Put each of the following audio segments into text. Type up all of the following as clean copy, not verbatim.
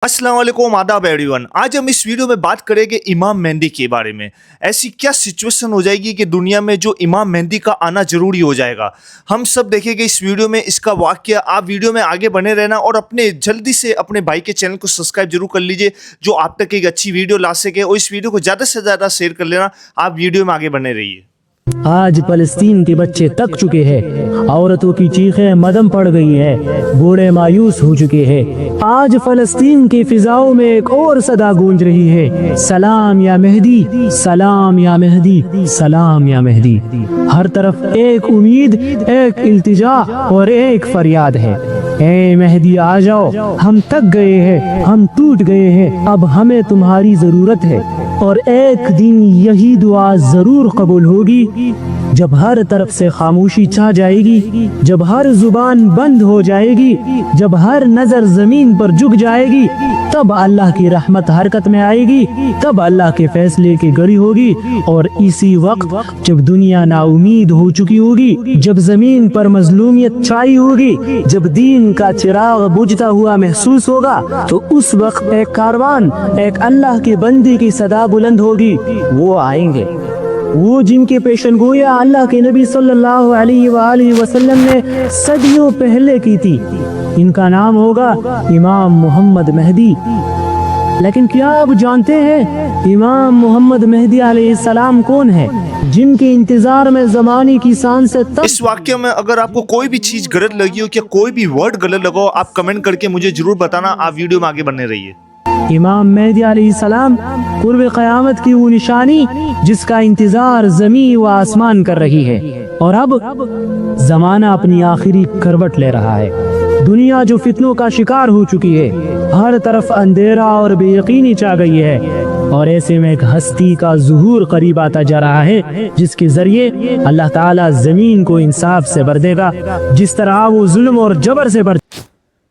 अस्सलाम वालेकुम आदाब एवरीवन। आज हम इस वीडियो में बात करेंगे इमाम मेहंदी के बारे में। ऐसी क्या सिचुएशन हो जाएगी कि दुनिया में जो इमाम मेहंदी का आना जरूरी हो जाएगा, हम सब देखेंगे इस वीडियो में इसका वाकया। आप वीडियो में आगे बने रहना और अपने जल्दी से अपने भाई के चैनल को सब्सक्राइब जरूर कर लीजिए, जो आप तक एक अच्छी वीडियो ला सके, और इस वीडियो को ज़्यादा से ज़्यादा शेयर कर लेना। आप वीडियो में आगे बने रहिए। आज फलस्तीन के बच्चे थक चुके हैं, औरतों की चीखें मदम पड़ गई है, बूढ़े मायूस हो चुके हैं। आज फलस्तीन की फिजाओं में एक और सदा गूंज रही है, सलाम या मेहदी, सलाम या मेहदी, सलाम या मेहदी। हर तरफ एक उम्मीद, एक इल्तिजा और एक फरियाद है, ए मेहदी आ जाओ, हम थक गए हैं, हम टूट गए हैं, अब हमें तुम्हारी जरूरत है। और एक दिन यही दुआ जरूर कबूल होगी जब हर तरफ से खामोशी छा जाएगी, जब हर जुबान बंद हो जाएगी, जब हर नजर जमीन पर झुक जाएगी, तब अल्लाह की रहमत हरकत में आएगी, तब अल्लाह के फैसले की घड़ी होगी। और इसी वक्त जब दुनिया नाउमीद हो चुकी होगी, जब जमीन पर मजलूमियत छाई होगी, जब दीन का चिराग बुझता हुआ महसूस होगा, तो उस वक्त एक कारवान, एक अल्लाह के बंदे की सदा बुलंद होगी। वो आएंगे, वो जिनके पेशन गोया अल्लाह के नबी सल्लल्लाहु अलैहि वसल्लम ने सदियों पहले की थी। इनका नाम होगा इमाम मोहम्मद मेहदी। लेकिन क्या आप जानते हैं इमाम मोहम्मद मेहदी अलैहिस्सलाम कौन है, जिनके इंतजार में जमाने की शान से इस वाक्य में अगर आपको कोई भी चीज गलत लगी हो, क्या कोई भी वर्ड गलत लगा हो, आप कमेंट करके मुझे जरूर बताना। आप वीडियो में आगे बढ़ने रहिए। इमाम मेहदी अलैहिस्सलाम कुर्ब क़यामत की वो निशानी जिसका इंतजार ज़मीन व आसमान कर रही है। और अब जमाना अपनी आखिरी करवट ले रहा है। दुनिया जो फितनों का शिकार हो चुकी है, हर तरफ अंधेरा और बेयकीनी छा गई है, और ऐसे में एक हस्ती का ज़ुहूर करीब आता जा रहा है, जिसके जरिए अल्लाह ताला जमीन को इंसाफ से भर देगा, जिस तरह वो जुल्म और जबर से भर।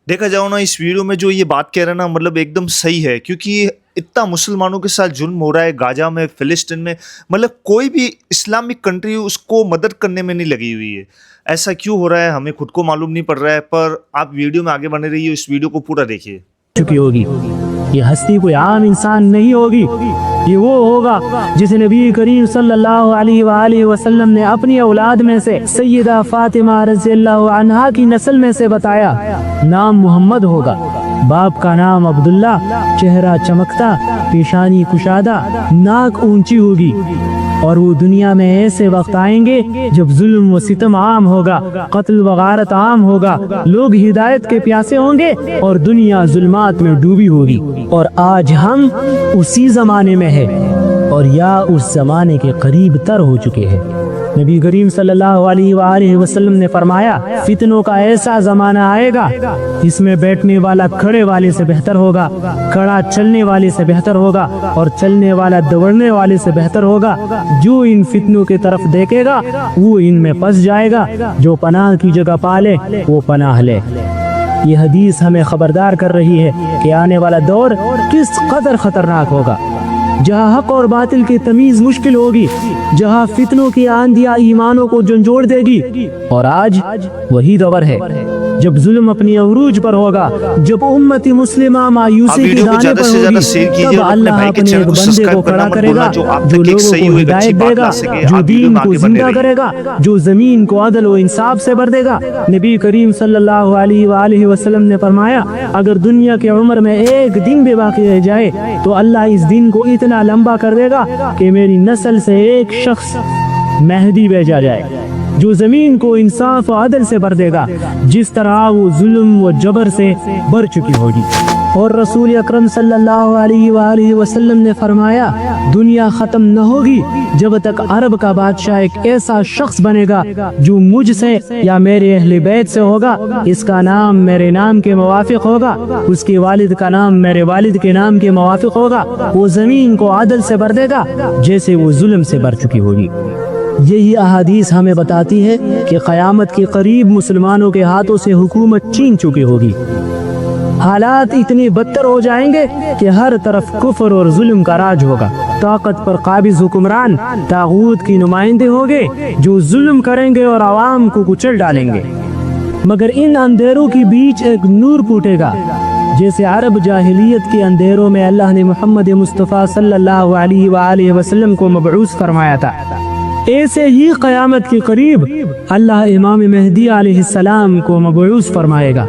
देखा जाओ ना, इस वीडियो में जो ये बात कह रहा है ना, मतलब एकदम सही है, क्योंकि इतना मुसलमानों के साथ जुल्म हो रहा है गाजा में, फिलिस्तीन में, मतलब कोई भी इस्लामिक कंट्री उसको मदद करने में नहीं लगी हुई है। ऐसा क्यों हो रहा है हमें खुद को मालूम नहीं पड़ रहा है, पर आप वीडियो में आगे बने रहिए, इस वीडियो को पूरा देखिए। चुकी होगी ये हस्ती कोई आम इंसान नहीं होगी, ये वो होगा जिसे नबी करीम सल्लल्लाहु अलैहि वसल्लम ने अपनी औलाद में से सैयदा फातिमा रज़ियल्लाहु अन्हा की नस्ल में से बताया। नाम मोहम्मद होगा, बाप का नाम अब्दुल्ला, चेहरा चमकता, पेशानी कुशादा, नाक ऊंची होगी। और वो दुनिया में ऐसे वक्त आएंगे जब जुल्म व सितम आम होगा, कत्ल व गारत आम होगा, लोग हिदायत के प्यासे होंगे और दुनिया जुल्मात में डूबी होगी। और आज हम उसी जमाने में है, और या उस जमाने के करीब तर हो चुके हैं। नबी करीम सल्लल्लाहु अलैहि वसल्लम ने फरमाया, फितनों का ऐसा जमाना आएगा इसमें बैठने वाला खड़े वाले से बेहतर होगा, खड़ा चलने वाले से बेहतर होगा, और चलने वाला दौड़ने वाले से बेहतर होगा। जो इन फितनों की तरफ देखेगा वो इनमें फंस जाएगा, जो पनाह की जगह पाले वो पनाह ले। ये हदीस हमें खबरदार कर रही है कि आने वाला दौर किस कदर खतरनाक होगा, जहाँ हक और बातिल की तमीज मुश्किल होगी, जहाँ फितनों की आंधियां ईमानों को झंझोड़ देगी। और आज वही दौर है जब जुल्म अपनी अरूज पर होगा, जब उम्मती मुस्लिमा मायूसी के दाने पर होगी, तब अल्लाह अपने एक बंदे को खड़ा करेगा जो लोगों को हिदायत देगा, जो दीन को जिंदा करेगा, जो जमीन को अदल व इंसाफ से भर देगा। नबी करीम सल्लल्लाहु अलैहि वसल्लम ने फरमाया, अगर दुनिया की उम्र में एक दिन भी बाकी रह जाए तो अल्लाह इस दिन को इतना लंबा कर देगा कि मेरी नस्ल से एक शख्स मेहदी भेजा जाए, जो जमीन को इंसाफ और अदल से भर देगा, जिस तरह वो जुल्म व जबर से भर चुकी होगी। और रसूल अकरम सल्लल्लाहु अलैहि वसल्लम ने फरमाया, दुनिया खत्म न होगी जब तक अरब का बादशाह एक ऐसा शख्स बनेगा जो मुझसे या मेरे अहले बैत से होगा, इसका नाम मेरे नाम के मुवाफिक होगा, उसके वालिद का नाम मेरे वालिद के नाम के मुवाफिक होगा। वो जमीन को अदल से भर देगा जैसे वो जुल्म से भर चुकी होगी। यही अहादीस हमें बताती है कि क़यामत के करीब मुसलमानों के हाथों से हुकूमत छीन चुकी होगी। हालात इतने बदतर हो जाएंगे कि हर तरफ कुफ्र और जुल्म का राज होगा। ताकत पर काबिज हुक्मरान तागूत की नुमाइंदे होंगे जो जुल्म करेंगे और आवाम को कुचल डालेंगे। मगर इन अंधेरों के बीच एक नूर फूटेगा जैसे अरब जाहिलियत के अंधेरों में अल्लाह ने मोहम्मद मुस्तफ़ा सल्लल्लाहु अलैहि वसल्लम को मबऊस फरमाया था, ऐसे ही क़यामत के करीब अल्लाह इमाम मेहदी अलैहिस्सलाम को मबऊस फरमाएगा।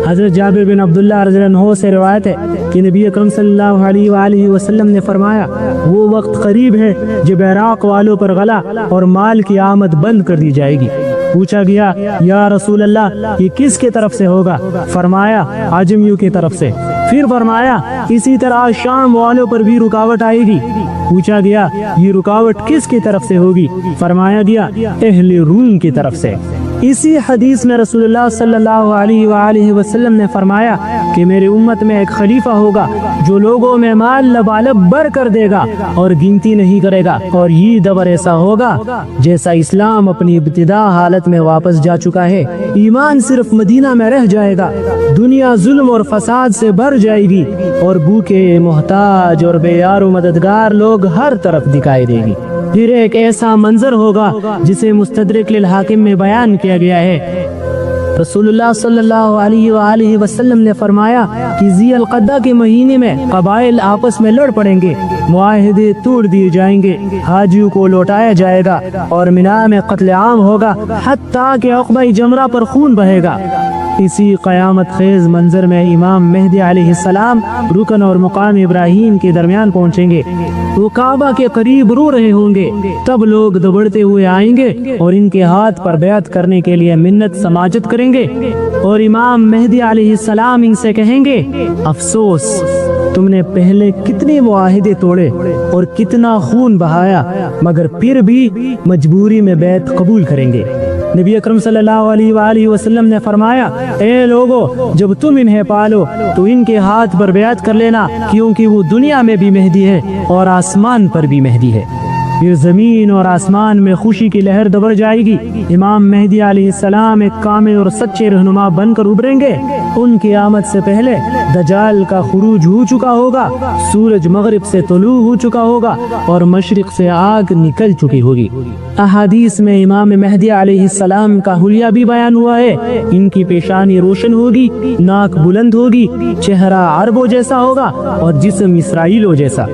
हज़रत जाबिर बिन अब्दुल्लाह रज़ियल्लाहु अन्हु से रिवायत है कि नबी अकरम सल्लल्लाहु अलैहि वसल्लम ने फरमाया, वो वक्त करीब है जब इराक़ वालों पर गला और माल की आमद बंद कर दी जाएगी। पूछा गया, या रसूल अल्लाह, ये किसके तरफ से होगा? फरमाया, आजमियों की तरफ से। फिर फरमाया, इसी तरह शाम वालों पर भी रुकावट आएगी। पूछा गया, ये रुकावट किसकी तरफ से होगी? फरमाया गया, अहले रूम की तरफ से। इसी हदीस में रसूलुल्लाह सल्लल्लाहु अलैहि वसल्लम ने फरमाया कि मेरी उम्मत में एक खलीफा होगा जो लोगों में माल लबालब भर कर देगा और गिनती नहीं करेगा, और ये दवर ऐसा होगा जैसा इस्लाम अपनी इब्तिदा हालत में वापस जा चुका है। ईमान सिर्फ मदीना में रह जाएगा, दुनिया जुल्म और फसाद से भर जाएगी और भूखे, मोहताज और बेयारो मददगार लोग हर तरफ दिखाई देगी। फिर एक ऐसा मंजर होगा जिसे मुस्तदरिक लिल हाकिम में बयान किया गया है। रसूलुल्लाह सल्लल्लाहु अलैहि वसल्लम ने फरमाया कि ज़िल क़अदा के महीने में कबाइल आपस में लड़ पड़ेंगे, मुआहिदे तोड़ दिए जाएंगे, हाजियों को लौटाया जाएगा और मिना में क़त्ल आम होगा, हत्ता कि अक़बा जमरा पर खून बहेगा। इसी क़यामत खेज़ मंजर में इमाम मेहदी अलैहिस्सलाम रुकन और मुकाम इब्राहीम के दरमियान पहुँचेंगे। वो काबा के करीब रो रहे होंगे, तब लोग दौड़ते हुए आएंगे और इनके हाथ पर बैत करने के लिए मिन्नत समाजत करेंगे, और इमाम मेहदी अलैहिस्सलाम इनसे कहेंगे, अफसोस, तुमने पहले कितने मुआहिदे तोड़े और कितना खून बहाया, मगर फिर भी मजबूरी में बैत कबूल करेंगे। नबी अकरम सल्लल्लाहु अलैहि वसल्लम ने फरमाया, ए लोगो, जब तुम इन्हें पालो तो इनके हाथ पर बैत कर लेना, क्योंकि वो दुनिया में भी मेहदी है और आसमान पर भी मेहदी है। ये ज़मीन और आसमान में खुशी की लहर दबड़ जाएगी। इमाम मेहदी अलैहिस्सलाम एक कामिल और सच्चे रहनुमा बनकर उभरेंगे। उनकी आमद से पहले दज्जाल का खुरूज हो चुका होगा, सूरज मगरिब से तुलू हो चुका होगा और मशरिक से आग निकल चुकी होगी। अहादीस में इमाम मेहदी अलैहिस्सलाम का हुलिया भी बयान हुआ है। इनकी पेशानी रोशन होगी, नाक बुलंद होगी, चेहरा अरबों जैसा होगा और जिस्म इसराइलों जैसा।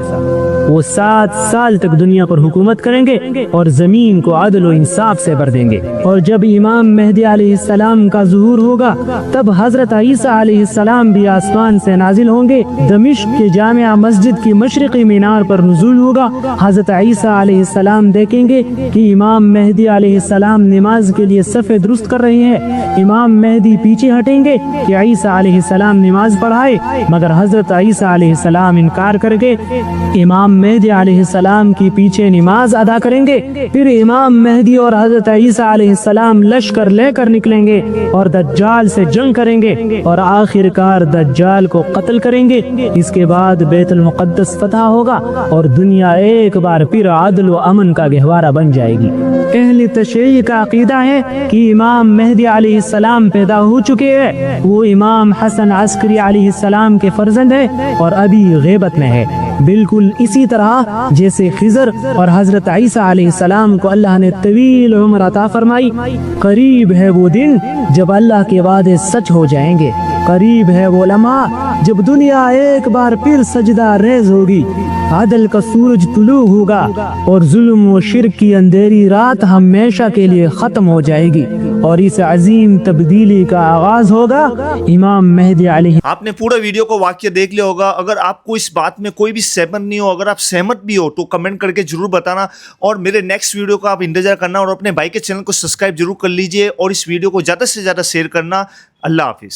वो 7 साल तक दुनिया पर हुकूमत करेंगे और जमीन को अदल और इंसाफ से भर देंगे। और जब इमाम मेहदी अलैहिस्सलाम का ज़ुहूर होगा, तब हजरत ईसा अलैहिस्सलाम भी आसमान से नाजिल होंगे। दमिश्क के जामिया मस्जिद की मशरिकी मीनार पर नुज़ूल होगा। हजरत ईसा अलैहिस्सलाम देखेंगे कि इमाम मेहदी अलैहिस्सलाम नमाज के लिए सफ़े दुरुस्त कर रहे हैं। इमाम मेहदी पीछे हटेंगे कि ईसा अलैहिस्सलाम नमाज पढ़ाए, मगर हजरत ईसा अलैहिस्सलाम इनकार करके इमाम मेहदी अलैहिस्सलाम की पीछे नमाज अदा करेंगे। फिर इमाम मेहदी और हजरत ईसा अलैहिस्सलाम लश्कर लेकर निकलेंगे और दज्जाल से जंग करेंगे और आखिरकार दज्जाल को कत्ल करेंगे। इसके बाद बैतुल मुक़द्दस फतह होगा और दुनिया एक बार फिर अदल व अमन का गहवारा बन जाएगी। अहले तशय्युअ का अकीदा है कि इमाम मेहदी अलैहिस्सलाम पैदा हो चुके हैं। वो इमाम हसन अस्करी अलैहिस्सलाम के फर्जंद है और अभी गैबत में है, बिल्कुल इसी तरह जैसे खिज़र और हजरत ईसा अलैहिस्सलाम को अल्लाह ने तवील उम्र अता फरमाई। करीब है वो दिन जब अल्लाह के वादे सच हो जाएंगे। करीब है वो लम्हा जब दुनिया एक बार फिर सजदा रेज होगी, आदल का सूरज तुलू होगा और जुल्म व शिर्क की अंधेरी रात हमेशा के लिए खत्म हो जाएगी और इस अजीम तब्दीली का आगाज होगा इमाम मेहदी अलैहि। आपने पूरा वीडियो को वाक्य देख लिया होगा। अगर आपको इस बात में कोई भी सहमत नहीं हो, अगर आप सहमत भी हो तो कमेंट करके जरूर बताना और मेरे नेक्स्ट वीडियो का आप इंतजार करना और अपने भाई के चैनल को सब्सक्राइब जरूर कर लीजिए और इस वीडियो को ज़्यादा से ज़्यादा शेयर करना। अल्लाह हाफिज़।